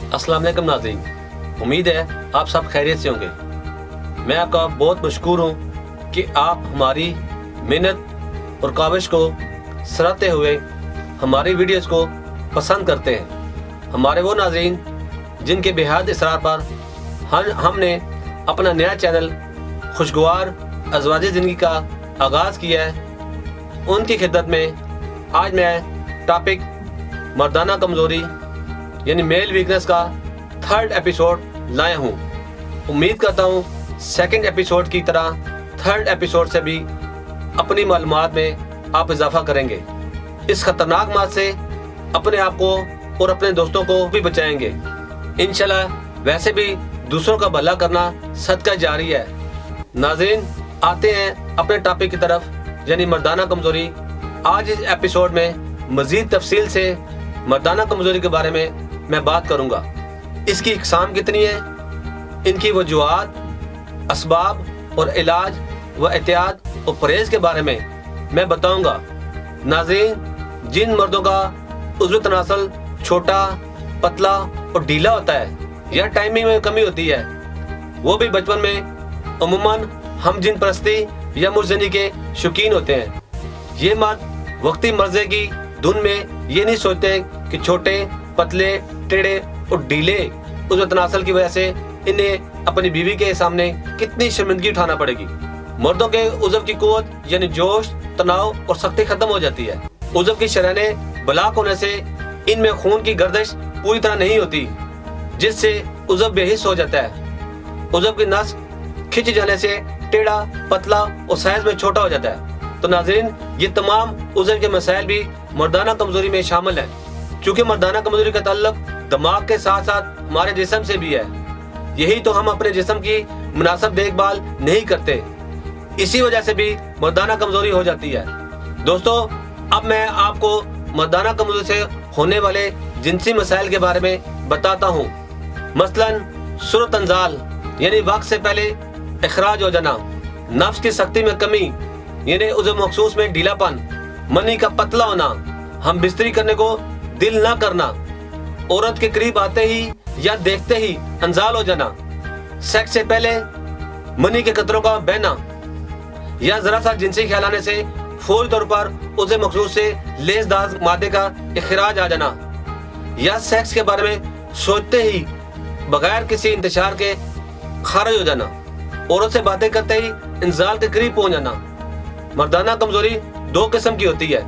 अस्सलाम वालेकुम नाज़रीन, उम्मीद है आप सब खैरियत से होंगे। मैं आपका बहुत मशकूर हूँ कि आप हमारी मेहनत और काविश को सराहते हुए हमारी वीडियोस को पसंद करते हैं। हमारे वो नाज़रीन जिनके बेहद इसरार पर हमने अपना नया चैनल खुशगवार अज़वाजे ज़िंदगी का आगाज़ किया है, उनकी खिदमत में आज मैं टॉपिक मर्दाना कमज़ोरी यानी मेल वीकनेस का 3rd एपिसोड लाया हूँ। उम्मीद करता हूँ सेकंड एपिसोड की तरह 3rd एपिसोड से भी अपनी मालूमात में आप इजाफा करेंगे। इस खतरनाक मर्ज से अपने आप को और अपने दोस्तों को भी बचाएंगे इंशाल्लाह। वैसे भी दूसरों का भला करना सदका जारी है। नाज़रीन, आते हैं अपने टॉपिक की तरफ यानी मर्दाना कमज़ोरी। आज इस एपिसोड में मज़ीद तफसील से मर्दाना कमज़ोरी के बारे में मैं बात करूंगा। इसकी इकसाम कितनी है, इनकी वजूहात, असबाब और इलाज व एहतियात और परहेज़ के बारे में मैं बताऊंगा। नाज़रीन, जिन मर्दों का उज़्व तनासल छोटा, पतला और ढीला होता है या टाइमिंग में कमी होती है, वो भी बचपन में अमूमन हम जिन परस्ती या मुर्जनी के शौकीन होते हैं। ये मर्द वक्ती मर्ज़े की धुन में ये नहीं सोचते कि छोटे, पतले, टेढ़े और ढीले उज़्व तनासल की वजह से इन्हें अपनी बीवी के सामने कितनी शर्मिंदगी उठाना पड़ेगी। मर्दों के उज़्व की कुव्वत यानी जोश, तनाव और सख्ती खत्म हो जाती है। उज़्व की शरैनें ब्लॉक होने से इनमें खून की गर्दिश पूरी तरह नहीं होती, जिससे उज़्व बेहिस हो जाता है। उज़्व की नस खिंच जाने से टेढ़ा, पतला और साइज में छोटा हो जाता है। तो नाज़रीन, ये तमाम उज़्व के मसाइल भी मर्दाना कमज़ोरी में शामिल हैं। चूँकि मर्दाना कमज़ोरी का ताल्लुक दिमाग के साथ साथ हमारे जिस्म से भी है, यही तो हम अपने जिस्म की मुनासिब देखभाल नहीं करते, इसी वजह से भी मर्दाना कमज़ोरी हो जाती है। दोस्तों, अब मैं आपको मर्दाना कमज़ोरी से होने वाले जिनसी मसाइल के बारे में बताता हूँ। मसलन सूरत अंजाल यानी वक्त से पहले इखराज हो जाना, नफ्स की सख्ती में कमी यानी उज़्व मखसूस में ढीलापन, मनी का पतला होना, हम बिस्तरी करने को दिल ना करना, औरत के करीब आते ही या देखते ही अंजाल हो जाना, सेक्स से पहले मनी के कतरों का बहना या जरा सा जिनसी ख्याल आने से फौरी तौर पर उज़्व मखसूस से लेसदार मादे का इखराज आ जाना, या सेक्स के बारे में सोचते ही बगैर किसी इंतशार के खारिज हो जाना, औरत से बातें करते ही इंजाल के करीब पहुंच जाना। मर्दाना कमज़ोरी 2 किस्म की होती है,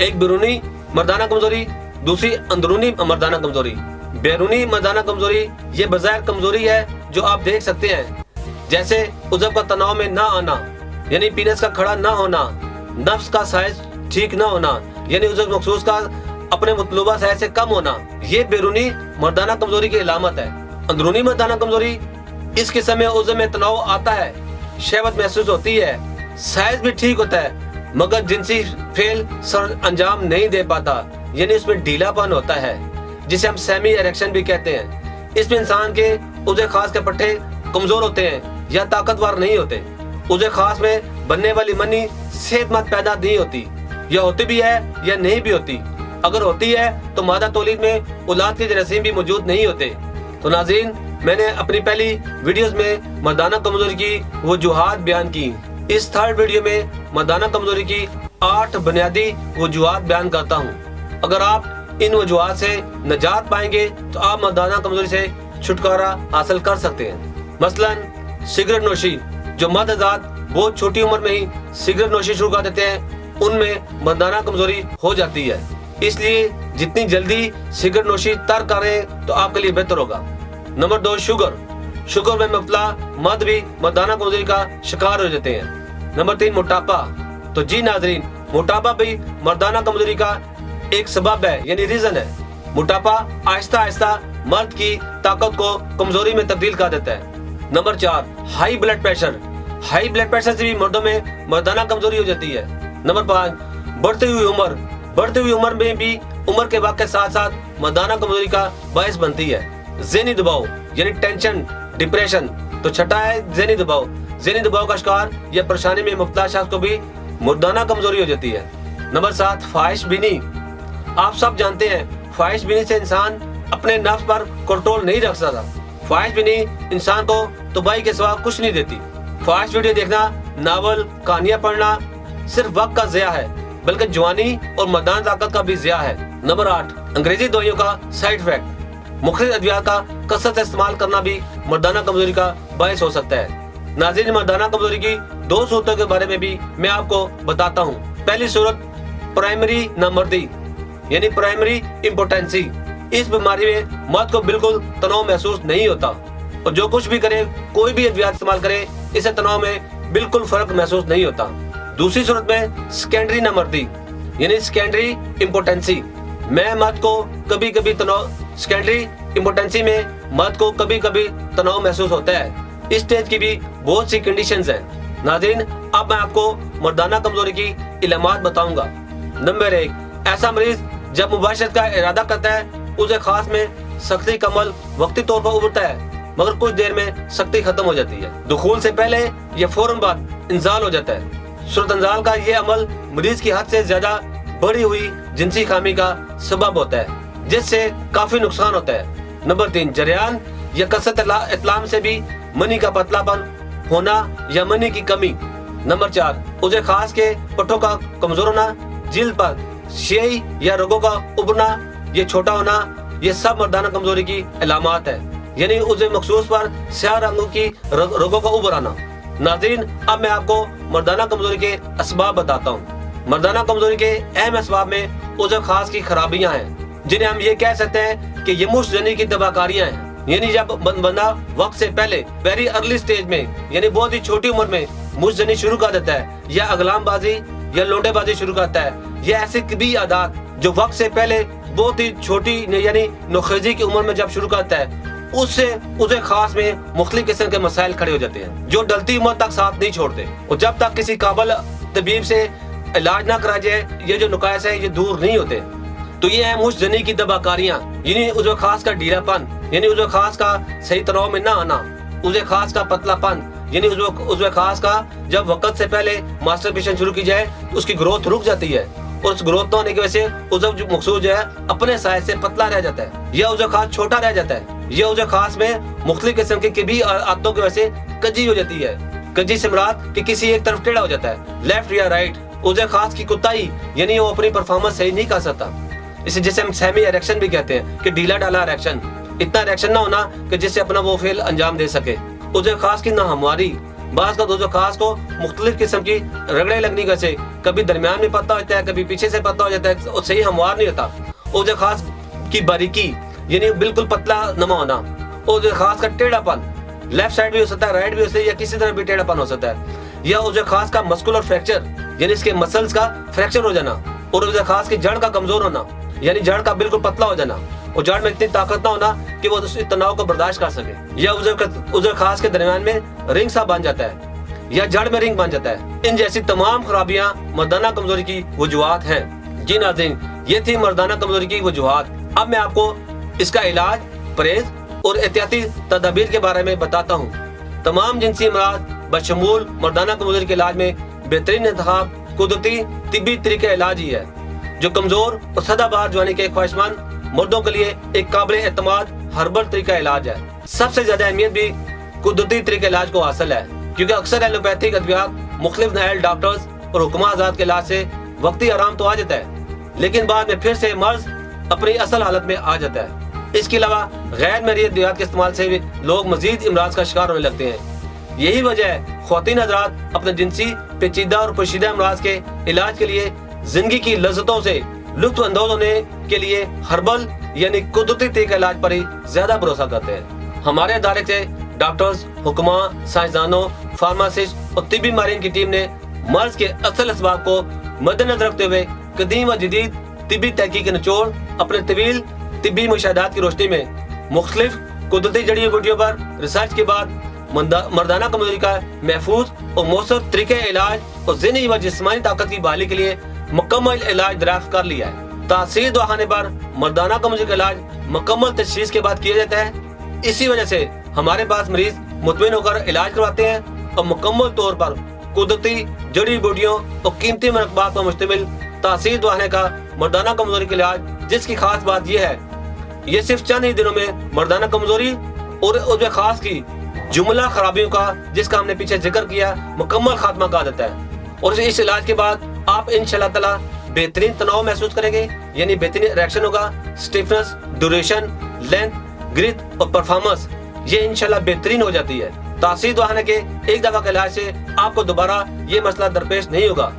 एक बैरूनी मर्दाना कमज़ोरी, दूसरी अंदरूनी मर्दाना कमज़ोरी। बैरूनी मर्दाना कमज़ोरी ये बज़ाहिर कमज़ोरी है जो आप देख सकते हैं, जैसे उज़्व का तनाव में ना आना यानी पीनस का खड़ा ना होना, नफ्स का साइज ठीक ना होना यानी उज़्व मखसूस का अपने मतलूबा साइज से कम होना, ये बैरूनी मर्दाना कमज़ोरी की अलामत है। अंदरूनी मर्दाना कमज़ोरी, इस किस्म में उज़्व में तनाव आता है, शहवत महसूस होती है, साइज भी ठीक होता है, मगर जिनसी फेल सर अंजाम नहीं दे पाता यानी उसमें ढीलापन होता है, जिसे हम सेमी इरेक्शन भी कहते हैं। इसमें इंसान के उज़्व खास के पट्टे कमजोर होते हैं या ताकतवर नहीं होते। उज़्व खास में बनने वाली मनी सेहतमंद पैदा नहीं होती, या होती भी है या नहीं भी होती। अगर होती है तो मादा तौलीद में औलाद के जरासीम भी मौजूद नहीं होते। तो नाज़रीन, मैंने अपनी पहली वीडियोस में मर्दाना कमज़ोरी की वजूहात बयान की। इस 3rd वीडियो में मर्दाना कमज़ोरी की 8 बुनियादी वजूहात बयान करता हूँ। अगर आप इन वजूहात से निजात पाएंगे तो आप मर्दाना कमज़ोरी से छुटकारा हासिल कर सकते हैं। मसलन सिगरेट नोशी, जो मर्द हज़रात बहुत छोटी उम्र में ही सिगरेट नोशी शुरू कर देते हैं, उनमें मर्दाना कमज़ोरी हो जाती है। इसलिए जितनी जल्दी सिगरेट नोशी तर्क करें तो आपके लिए बेहतर होगा। नंबर 2, शुगर में मुब्तला मर्द भी मर्दाना कमज़ोरी का शिकार हो जाते हैं। नंबर 3, मोटापा। तो जी नाज़रीन, मोटापा भी मर्दाना कमज़ोरी का एक सबब है यानी रीजन है। मोटापा आहिस्ता आहिस्ता मर्द की ताकत को कमजोरी में तब्दील कर देता है। Number 4, high blood pressure. High blood pressure से भी मर्दों में मर्दाना कमजोरी हो जाती है। नंबर 5, बढ़ती हुई उम्र। बढ़ती हुई उम्र में भी उम्र के वक्त के साथ साथ मर्दाना कमजोरी का बायस बनती है। ज़हनी दबाव यानी टेंशन, डिप्रेशन। तो छठा है ज़हनी दबाव। ज़हनी दबाव का शिकार या परेशानी में मुब्तला शख्स को भी मर्दाना कमजोरी हो जाती है। नंबर 7, ख्वाहिश बीनी। आप सब जानते हैं ख्वाहिश बीनी से इंसान अपने नफ्स पर कंट्रोल नहीं रख सकता। ख्वाहिश भी नहीं इंसान को तबाही के सिवा कुछ नहीं देती। ख्वाहिश वीडियो देखना, नावल, कहानियां पढ़ना सिर्फ वक्त का ज़िया है, बल्कि जवानी और मर्दाना ताकत का भी ज़िया है। नंबर 8, अंग्रेजी दवाइयों का साइड इफेक्ट। मुख्तलिफ अद्वियात का कसरत से इस्तेमाल करना भी मर्दाना कमजोरी का बायस हो सकता है। नाज़रीन, मर्दाना कमजोरी की 2 सूरतों के बारे में भी मैं आपको बताता हूँ। पहली सूरत प्राइमरी नामर्दी यानी प्राइमरी इम्पोर्टेंसी। इस बीमारी में मर्द को बिल्कुल तनाव महसूस नहीं होता और जो कुछ भी करे, कोई भी अद्वियात इस्तेमाल करे, इसे तनाव में बिल्कुल फर्क महसूस नहीं होता। दूसरी सूरत में सेकेंडरी नामर्दी यानी सेकेंडरी इम्पोर्टेंसी में मर्द को कभी कभी तनाव सेकेंडरी इम्पोर्टेंसी में मर्द को कभी कभी तनाव महसूस होता है। इस स्टेज की भी बहुत सी कंडीशंस हैं। नाज़रीन, अब मैं आपको मर्दाना कमजोरी की इलामात बताऊंगा। नंबर 1, ऐसा मरीज जब मुबाशरत का इरादा करता है, उसे खास में सख्ती का अमल वक्ती तौर पर उभरता है, मगर कुछ देर में सख्ती खत्म हो जाती है। दुखूल से पहले या फौरन बाद इंजाल हो जाता है। सूरत इंजाल का ये अमल मरीज की हद से ज्यादा बढ़ी हुई जिनसी खामी का सबब होता है, जिससे काफी नुकसान होता है। नंबर 3, जरियान या कसरत इतलाम से भी मनी का पतलापन होना या मनी की कमी। नंबर 4, उसे खास के पट्टों का कमजोर होना, जिल्द पर स्याही या रगों का उभरना, ये छोटा होना, ये सब मर्दाना कमजोरी की अलामत है, यानी उसे मखसूस पर स्याह रंगों की रगों का उभर आना। नाज़रीन, अब मैं आपको मर्दाना कमजोरी के असबाब बताता हूँ। मर्दाना कमजोरी के अहम असबाब में उसे खास की खराबियां हैं, जिन्हें हम ये कह सकते हैं कि ये मुश्तजनी की दबाकारियां हैं। यानी जब बंदा वक्त से पहले वेरी अर्ली स्टेज में यानी बहुत ही छोटी उम्र में मुश्तजनी शुरू कर देता है, या अगलामबाजी या लोंडेबाजी शुरू करता है, या ऐसे कभी आदात जो वक्त से पहले बहुत ही छोटी यानी नौखेजी की उम्र में जब शुरू करता है, उससे उसे खास में मुख्तलिफ किस्म के मसाइल खड़े हो जाते हैं, जो डलती उम्र तक साथ नहीं छोड़ते। और जब तक किसी काबिल तबीब से इलाज ना कराया जाए, ये जो नुकाइस है ये दूर नहीं होते। तो ये है मुश्तजनी की दबाकारियां, यानी उसे खास का ढीलापन, यानी उसे खास का सही तनाव में ना आना, उसे खास का पतलापन, यानी उसे खास का जब वक्त से पहले मास्टरबेशन शुरू की जाए तो उसकी ग्रोथ रुक जाती है, और उस ग्रोथ न होने की वजह से उसे मकसूद जो है अपने साइज से पतला रह जाता है, या उसे खास छोटा रह जाता है, या उसे खास में मुख्तलिफ किस्म की भी आदतों की वजह से कजी हो जाती है। कजी से मुराद कि किसी एक तरफ टेढ़ा हो जाता है, लेफ्ट या राइट। उसे खास की कुताई, यानी वो अपनी परफॉर्मेंस सही नहीं कर सकता। इसे जिसे हम सेमी इरेक्शन भी कहते हैं कि ढीला डाला इरेक्शन, इतना इरेक्शन ना होना कि जिससे अपना वो फेल अंजाम दे सके। उसे खास की ना हमवारी, बाज़ का उसे खास को मुख्तलिफ किस्म की रगड़े लगने का से कभी दरमियान में पता होता है, कभी पीछे से पता हो जाता है, और सही हमवार नहीं होता। उसे खास की बारीकी, यानी बिल्कुल पतला नमा होना। उसे खास का टेढ़ापन, लेफ्ट साइड भी हो सकता है, राइट भी हो सकता है, या किसी तरह भी टेढ़ापन हो सकता है। या उसे खास का मस्कुलर फ्रैक्चर, यानी इसके मसल्स का फ्रैक्चर हो जाना। और उसे खास की जड़ का कमजोर होना, यानी जड़ का बिल्कुल पतला हो जाना, और जड़ में इतनी ताकत ना होना कि वो उस तनाव को बर्दाश्त कर सके। या उसे खास के दरमियान में रिंग सा बन जाता है, या जड़ में रिंग बन जाता है। इन जैसी तमाम खराबियां मर्दाना कमजोरी की वजूहात हैं। जी नाज़रीन, ये थी मर्दाना कमजोरी की वजूहात। अब मैं आपको इसका इलाज, परहेज और एहतियाती तदाबीर के बारे में बताता हूँ। तमाम जिनसी अमराज बशमूल मर्दाना कमजोरी के इलाज में बेहतरीन इंतखाब कुदरती तिब्बी तरीके इलाज ही है, जो कमजोर और सदाबहार जवानी के ख्वाहिशमंद मर्दों के लिए एक काबिल एतमाद हर्बल तरीका इलाज है। सबसे ज्यादा अहमियत भी कुदरती तरीके इलाज को हासिल है, क्योंकि अक्सर एलोपैथिक अद्वियात मुख्तलिफ नायल डॉक्टर्स और हुक्मा आजाद के इलाज से वक्ती आराम तो आ जाता है, लेकिन बाद में फिर से मर्ज अपनी असल हालत में आ जाता है। इसके अलावा गैर मरीज अद्वियात के इस्तेमाल से भी लोग मजीद इमराज का शिकार होने लगते हैं। यही वजह है ख्वातीन हज़रात अपने जिनसी पेचीदा और पोशीदा इमराज के इलाज के लिए जिंदगी की लज्जतों से लुत्फ अंदोज होने के लिए हर्बल यानी कुदरती तरीका इलाज पर ही ज्यादा भरोसा करते हैं। हमारे अदारे से डॉक्टर्स, हुक्मा, साइंसदानों, फार्मासिस्ट और तिब्बी माहिरीन की टीम ने मर्ज के असल असबाब को मद्देनजर रखते हुए कदीम व जदीद तिब्बी तहकीक के निचोड़ अपने तवील तिब्बी मुशाहदात की रोशनी में मुख्तलिफ कुदरती जड़ी बूटियों पर रिसर्च के बाद मर्दाना कमजोरी का महफूज और मौसर तरीके इलाज और ज़हनी व जिस्मानी ताकत की बहाली के लिए मुकम्मल इलाज दरियाफ्त कर लिया है। तासीर दवाखाने पर मर्दाना कमजोरी का इलाज मुकम्मल तशखीस के बाद किया जाता है। इसी वजह से हमारे पास मरीज मुतमिन होकर इलाज करवाते हैं और मुकम्मल तौर पर कुदरती जड़ी बूटियों और कीमती मरकबात पर मुश्तमिल तासीर दवाखाने का मर्दाना कमजोरी का इलाज, जिसकी खास बात यह है یہ صرف چند ہی دنوں میں مردانہ کمزوری اور عضو خاص کی جملہ خرابیوں کا، جس کا ہم نے پیچھے ذکر کیا، مکمل خاتمہ کر دیتا ہے۔ اور اس علاج کے بعد آپ انشاءاللہ تعالی بہترین تناؤ محسوس کریں گے، یعنی بہترین ریئیکشن ہوگا، سٹیفنس، ڈیوریشن، لینتھ، گریتھ اور پرفارمنس یہ انشاءاللہ بہترین ہو جاتی ہے۔ تاثیر دواخانہ کے ایک دفعہ کے علاج سے آپ کو دوبارہ یہ مسئلہ درپیش نہیں ہوگا۔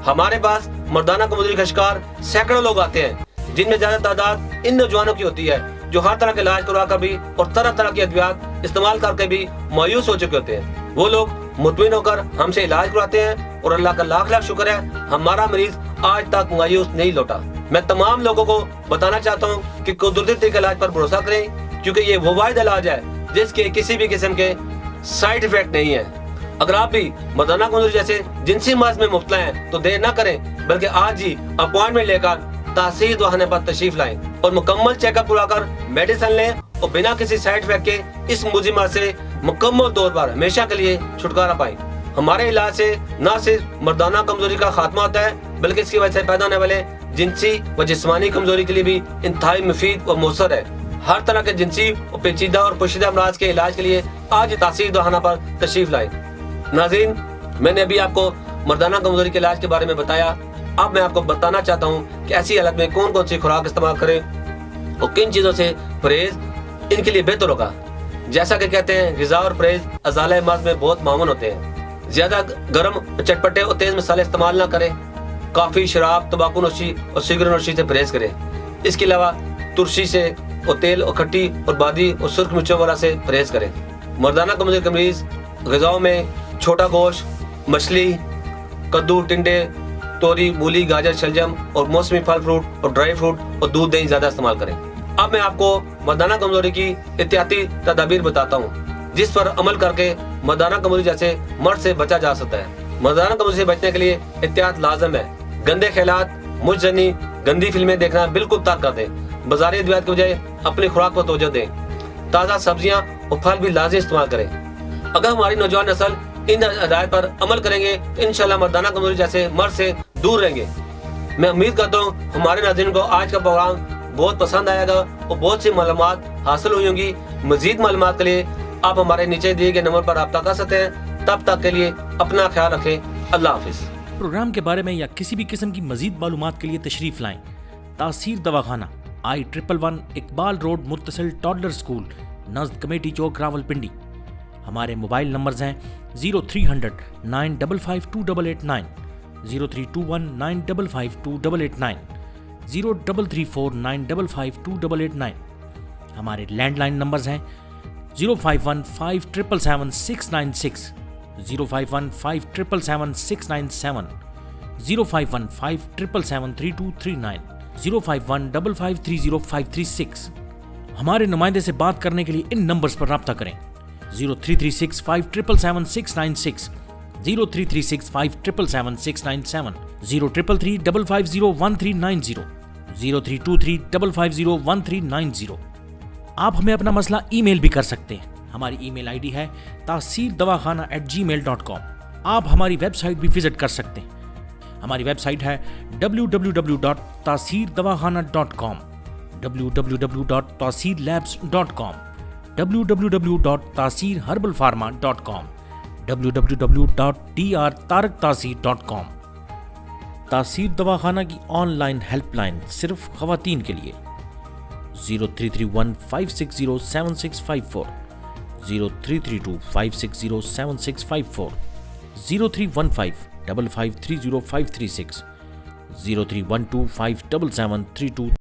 ہمارے پاس مردانہ کمزوری کا شکار سینکڑوں لوگ آتے ہیں، جن میں زیادہ تعداد ان نوجوانوں کی ہوتی ہے جو ہر طرح کے علاج کروا کر بھی اور طرح طرح کی ادویات استعمال کر کے بھی مایوس ہو چکے ہوتے ہیں۔ وہ لوگ مطمئن ہو کر ہم سے علاج کرواتے ہیں اور اللہ کا لاکھ لاکھ شکر ہے ہمارا مریض آج تک مایوس نہیں لوٹا۔ میں تمام لوگوں کو بتانا چاہتا ہوں کہ قدرتی طریقے کے علاج پر بھروسہ کریں، کیونکہ یہ وہ واحد علاج ہے جس کے کسی بھی قسم کے سائیڈ افیکٹ نہیں ہے۔ اگر آپ بھی مردانہ کمزوری جیسے جنسی مرض میں مبتلا ہیں تو دیر نہ کریں، بلکہ آج ہی اپوائنٹمنٹ لے کر تاثیر دواخانے پر تشریف لائیں اور مکمل چیک اپ کروا کر میڈیسن لیں اور بنا کسی سائیڈ افیکٹ کے اس موذی مرض سے مکمل طور پر ہمیشہ کے لیے چھٹکارا پائیں۔ ہمارے علاج سے نہ صرف مردانہ کمزوری کا خاتمہ ہوتا ہے، بلکہ اس کی وجہ سے پیدا ہونے والے جنسی و جسمانی کمزوری کے لیے بھی انتہائی مفید اور مؤثر ہے۔ ہر طرح کے جنسی اور پیچیدہ اور پوشیدہ امراض کے علاج کے لیے آج تاثیر دواخانہ پر تشریف لائیں۔ ناظرین، میں نے ابھی آپ کو مردانہ کمزوری کے علاج کے بارے میں بتایا۔ اب میں آپ کو بتانا چاہتا ہوں کہ ایسی حالت میں کون کون سی خوراک استعمال کریں اور کن چیزوں سے پرہیز ان کے لیے بہتر ہوگا۔ جیسا کہ کہتے ہیں، غذا اور پرہیز ازالہ مرض میں بہت معاون ہوتے ہیں۔ زیادہ گرم، چٹپٹے اور تیز مسالے استعمال نہ کریں۔ کافی، شراب، تمباکو نوشی اور سگریٹ نوشی سے پرہیز کریں۔ اس کے علاوہ ترشی سے اور تیل اور کھٹی اور بادی اور سرخ مرچوں والا سے پرہیز کریں۔ مردانہ کمزوری کے مریض غذاؤں میں چھوٹا گوشت، مچھلی، کدو، ٹنڈے، توری، مولی، گاجر، شلجم اور موسمی پھل فروٹ اور ڈرائی فروٹ اور دودھ دہی زیادہ استعمال کریں۔ اب میں آپ کو مردانہ کمزوری کی احتیاطی تدابیر بتاتا ہوں، جس پر عمل کر کے مردانہ کمزوری جیسے مرض سے بچا جا سکتا ہے۔ مردانہ کمزوری سے بچنے کے لیے احتیاط لازم ہے۔ گندے خیالات، مجزنی، گندی فلمیں دیکھنا بالکل ترک کر دیں۔ بازاری ادویات کے بجائے اپنی خوراک پر توجہ دیں۔ تازہ سبزیاں اور پھل بھی لازمی استعمال کریں۔ اگر ہماری نوجوان نسل ان ہدایات پر عمل کریں گے تو انشاءاللہ مردانہ کمزوری جیسے مرض سے دور رہیں گے۔ میں امید کرتا ہوں ہمارے ناظرین کو آج کا پروگرام بہت پسند آئے گا اور بہت سی معلومات حاصل ہوئی ہوں گی۔ مزید معلومات کے لیے آپ ہمارے نیچے دیے گئے نمبر پر رابطہ کر سکتے ہیں۔ تب تک کے لیے اپنا خیال رکھیں۔ اللہ حافظ۔ پروگرام کے بارے میں یا کسی بھی قسم کی مزید معلومات کے لیے تشریف لائیں۔ تاثیر دواخانہ، I-111 اقبال روڈ، متصل ٹاڈلر اسکول، نزد کمیٹی چوک، راولپنڈی۔ ہمارے موبائل نمبرز ہیں 0300 955 2889، 0321 955 2889، 0334 955 2889۔ ہمارے لینڈ لائن نمبرز ہیں 051 5777 696، 051 5777 697، 051 5777 3239، 051 5530 536۔ ہمارے نمائندے سے بات کرنے کے لیے ان نمبرز پر رابطہ کریں 0336 5777 696، 0336 5777 697، 0333 550 1390، 0323 550 1390۔ آپ ہمیں اپنا مسئلہ ای میل بھی کر سکتے ہیں۔ ہماری ای میل آئی ڈی ہے taseerdawakkhana@gmail.com۔ آپ ہماری ویب سائٹ بھی وزٹ کر سکتے ہیں۔ ہماری ویب سائٹ ہے www.taseerdawakkhana.com، www.taseerlabs.com، www.taseerherbalpharma.com، www.drtarektaseer.com۔ تاثیر دواخانہ کی آن لائن ہیلپ لائن صرف خواتین کے لیے 0331 560 7654، 0332 560 7654، 0315 5530 536، 0312 577 32